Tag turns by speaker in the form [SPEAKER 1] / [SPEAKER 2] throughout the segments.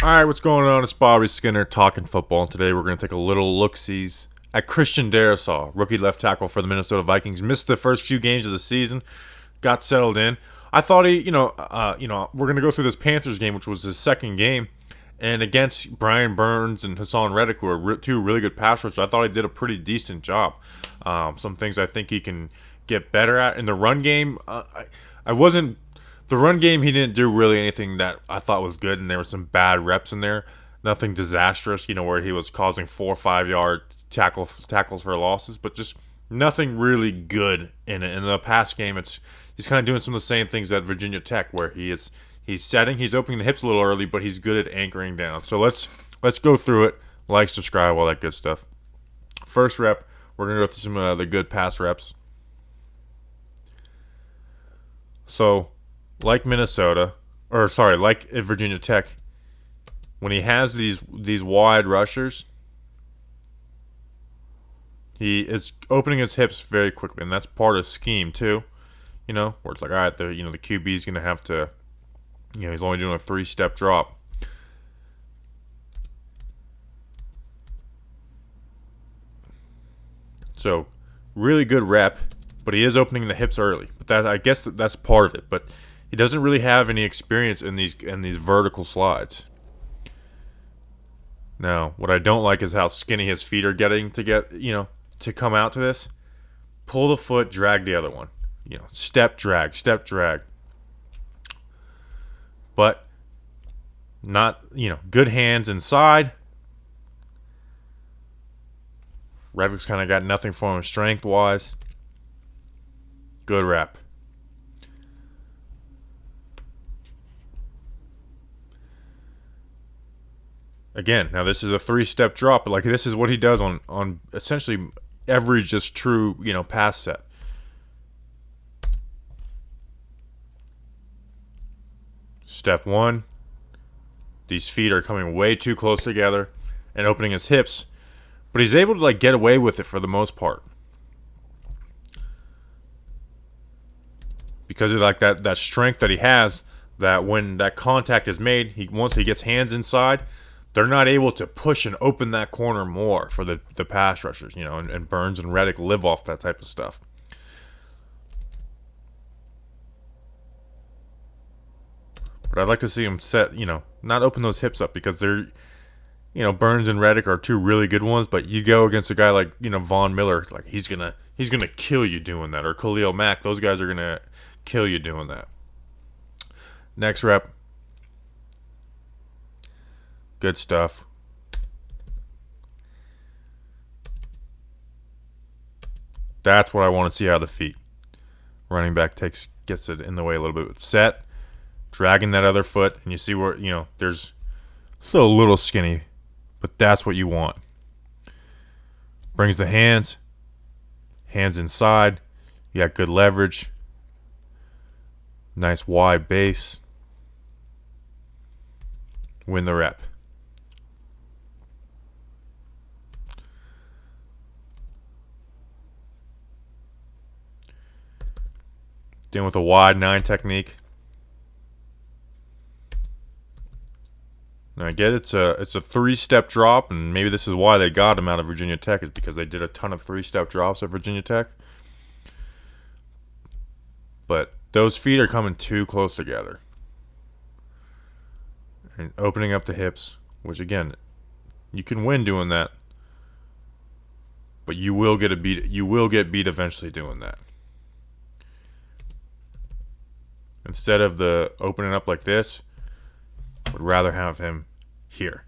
[SPEAKER 1] All right, what's going on? It's Bobby Skinner talking football, and today we're going to take a little look-sees at Christian Darrisaw, rookie left tackle for the Minnesota Vikings. Missed the first few games of the season, got settled in. I thought we're going to go through this Panthers game, which was his second game, and against Brian Burns and Hassan Reddick, who are two really good pass rushers. I thought he did a pretty decent job. Some things I think he can get better at in the run game. I wasn't. The run game, he didn't do really anything that I thought was good, and there were some bad reps in there. Nothing disastrous, where he was causing 4 or 5 yard tackles for losses, but just nothing really good in it. In the past game, he's kind of doing some of the same things at Virginia Tech, where he's opening the hips a little early, but he's good at anchoring down. So let's go through it. Like, subscribe, all that good stuff. First rep, we're gonna go through some of the good pass reps. So, like Virginia Tech, when he has these wide rushers, he is opening his hips very quickly, and that's part of scheme too. Where it's like, all right, the QB is gonna have to, he's only doing a 3-step drop. So, really good rep, but he is opening the hips early. But I guess that's part of it. But he doesn't really have any experience in these vertical slides. Now, what I don't like is how skinny his feet are getting to come out to this. Pull the foot, drag the other one. Step drag. But not, good hands inside. Reddick's kind of got nothing for him strength-wise. Good rep. Again, now this is a 3-step drop, but this is what he does on essentially every just true, pass set. Step 1, these feet are coming way too close together and opening his hips, but he's able to get away with it for the most part. Because of that strength that he has, that when that contact is made, once he gets hands inside, they're not able to push and open that corner more for the pass rushers, and Burns and Reddick live off that type of stuff. But I'd like to see him not open those hips up, because they're, Burns and Reddick are two really good ones, but you go against a guy like, Von Miller, he's gonna kill you doing that, or Khalil Mack, those guys are gonna kill you doing that. Next rep. Good stuff. That's what I want to see out of the feet. Running back gets it in the way a little bit. Set, dragging that other foot, and you see where, there's still a little skinny, but that's what you want. Brings the hands inside. You got good leverage. Nice wide base. Win the rep. Dealing with a wide 9 technique. Now I get it's a 3-step drop, and maybe this is why they got him out of Virginia Tech, is because they did a ton of 3-step drops at Virginia Tech. But those feet are coming too close together. And opening up the hips, which again, you can win doing that, but you will get beat eventually doing that. Instead of the opening up like this, I would rather have him here.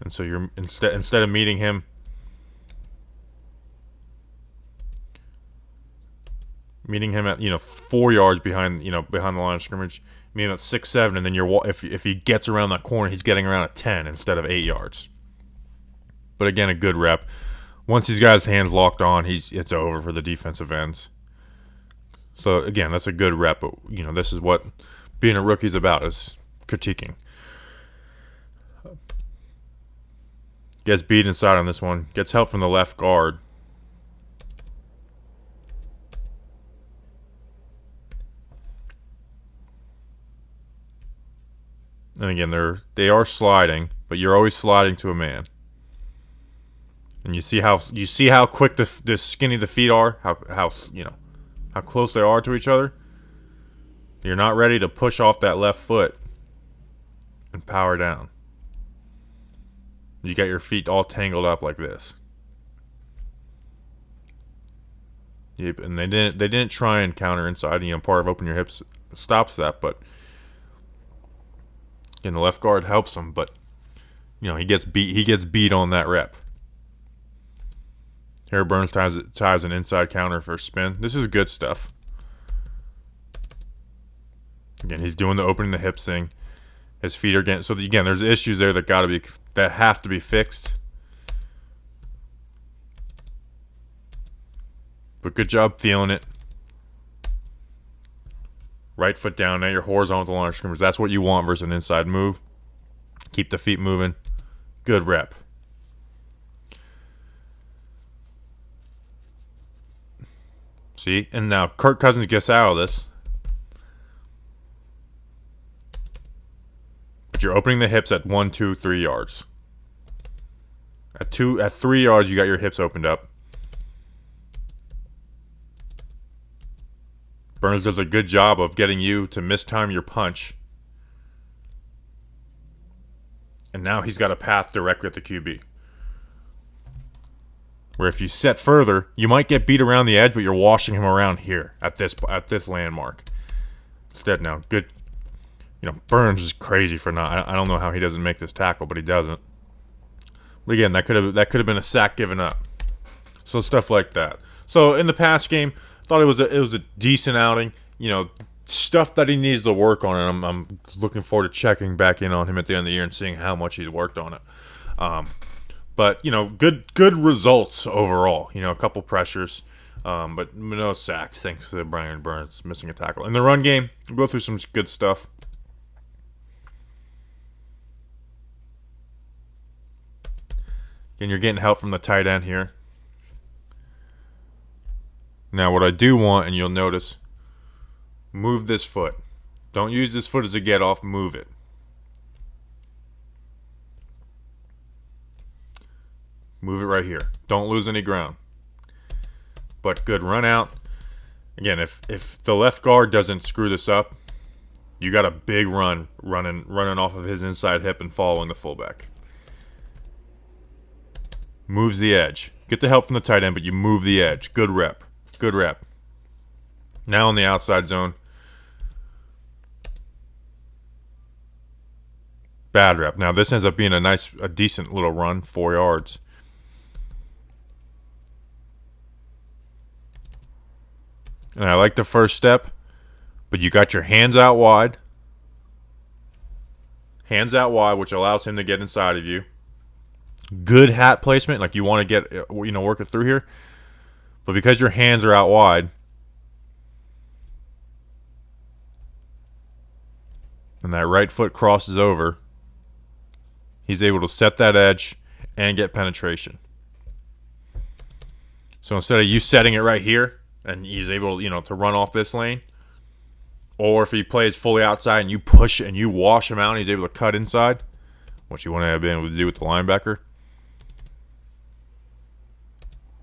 [SPEAKER 1] And so you're instead of meeting him at 4 yards behind the line of scrimmage, meet him at 6-7, and then if he gets around that corner, he's getting around at 10 instead of 8 yards. But again, a good rep. Once he's got his hands locked on, it's over for the defensive ends. So again, that's a good rep. But this is what being a rookie is about, is critiquing. Gets beat inside on this one. Gets help from the left guard. And again, they are sliding, but you're always sliding to a man. And you see how quick the skinny the feet are, how close they are to each other. You're not ready to push off that left foot and power down. You got your feet all tangled up like this. Yep, and they didn't try and counter inside. Part of open your hips stops that, but the left guard helps him. But he gets beat on that rep. Here Burns ties an inside counter for spin. This is good stuff. Again, he's doing the opening the hips thing. His feet are getting again. There's issues there that have to be fixed. But good job feeling it. Right foot down. Now you're horizontal on your scrimmage. That's what you want versus an inside move. Keep the feet moving. Good rep. See? And now Kirk Cousins gets out of this. But you're opening the hips at 1, 2, 3 yards. At 3 yards, you got your hips opened up. Burns does a good job of getting you to mistime your punch. And now he's got a path directly at the QB. Where if you set further, you might get beat around the edge, but you're washing him around here at this landmark. Instead, now good. Burns is crazy for not. I don't know how he doesn't make this tackle, but he doesn't. But again, that could have been a sack given up. So stuff like that. So in the pass game, thought it was a decent outing. Stuff that he needs to work on, and I'm looking forward to checking back in on him at the end of the year and seeing how much he's worked on it. But good results overall. A couple pressures, but no sacks thanks to Brian Burns missing a tackle. In the run game, we'll go through some good stuff. And you're getting help from the tight end here. Now, what I do want, and you'll notice, move this foot. Don't use this foot as a get off. Move it. Move it right here. Don't lose any ground. But good run out. Again, if the left guard doesn't screw this up, you got a big running off of his inside hip and following the fullback. Moves the edge. Get the help from the tight end, but you move the edge. Good rep. Good rep. Now on the outside zone. Bad rep. Now this ends up being a decent little run, 4 yards. And I like the first step, but you got your hands out wide. Hands out wide, which allows him to get inside of you. Good hat placement, like you want to get, work it through here. But because your hands are out wide, and that right foot crosses over, he's able to set that edge and get penetration. So instead of you setting it right here, and he's able, to run off this lane, or if he plays fully outside and you push and you wash him out and he's able to cut inside, which you want to have been able to do with the linebacker.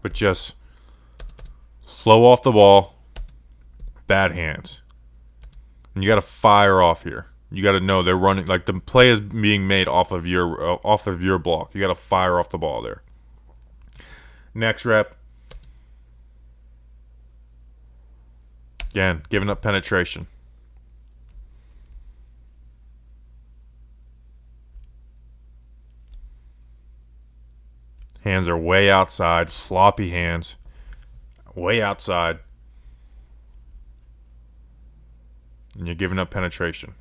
[SPEAKER 1] But just slow off the ball, bad hands. And you got to fire off here. You got to know they're running, like the play is being made off of your block. You got to fire off the ball there. Next rep. Again, giving up penetration. Hands are way outside, sloppy hands. Way outside. And you're giving up penetration.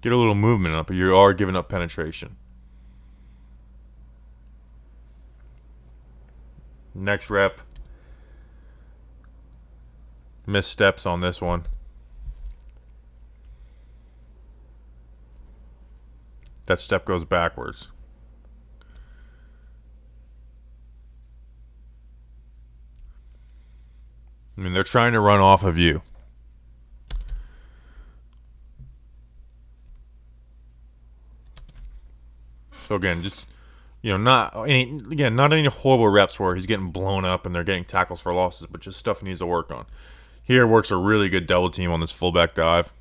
[SPEAKER 1] Get a little movement up, but you are giving up penetration. Next rep. Missteps on this one. That step goes backwards. I mean, they're trying to run off of you. So again, just not any horrible reps where he's getting blown up and they're getting tackles for losses, but just stuff he needs to work on. Here works a really good double team on this fullback dive.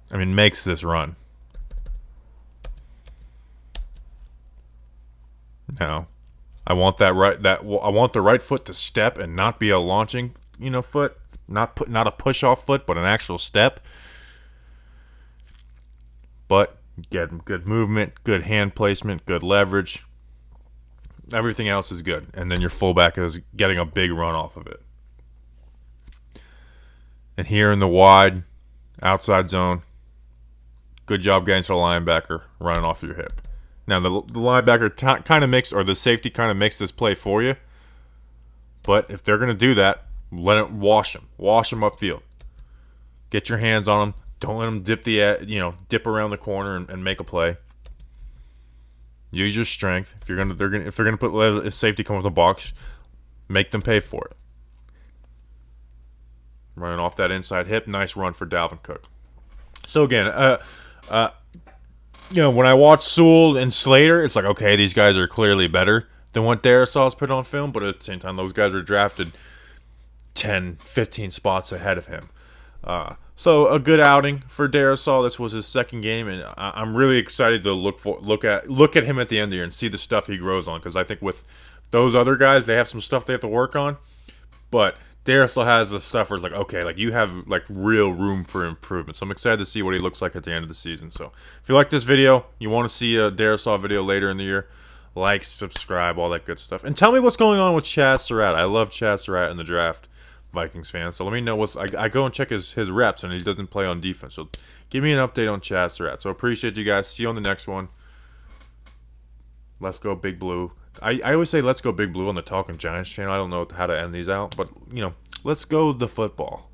[SPEAKER 1] I mean, makes this run. Now, I want I want the right foot to step and not be a launching, foot, not a push off foot, but an actual step. But get good movement, good hand placement, good leverage. Everything else is good, and then your fullback is getting a big run off of it. And here in the wide outside zone, good job getting to the linebacker, running off your hip. Now, the linebacker kind of makes, or the safety kind of makes this play for you. But if they're going to do that, let it wash them. Wash them upfield. Get your hands on them. Don't let them dip around the corner and make a play. Use your strength. If they're gonna let a safety come with the box, make them pay for it. Running off that inside hip, nice run for Dalvin Cook. So again, when I watch Sewell and Slater, it's like, okay, these guys are clearly better than what Darrisaw's put on film, but at the same time, those guys are drafted 10, 15 spots ahead of him. So a good outing for Darrisaw. This was his second game, and I'm really excited to look at him at the end of the year and see the stuff he grows on, because I think with those other guys, they have some stuff they have to work on, but Darrisaw has the stuff where it's like, okay, like you have like real room for improvement. So I'm excited to see what he looks like at the end of the season. So if you like this video, you want to see a Darrisaw video later in the year, like, subscribe, all that good stuff. And tell me what's going on with Chaz Surratt. I love Chaz Surratt in the draft, Vikings fan. So let me know I go and check his reps, and he doesn't play on defense. So give me an update on Chaz Surratt. So appreciate you guys. See you on the next one. Let's go Big Blue. I always say let's go Big Blue on the Talking Giants channel. I don't know how to end these out, but let's go the football.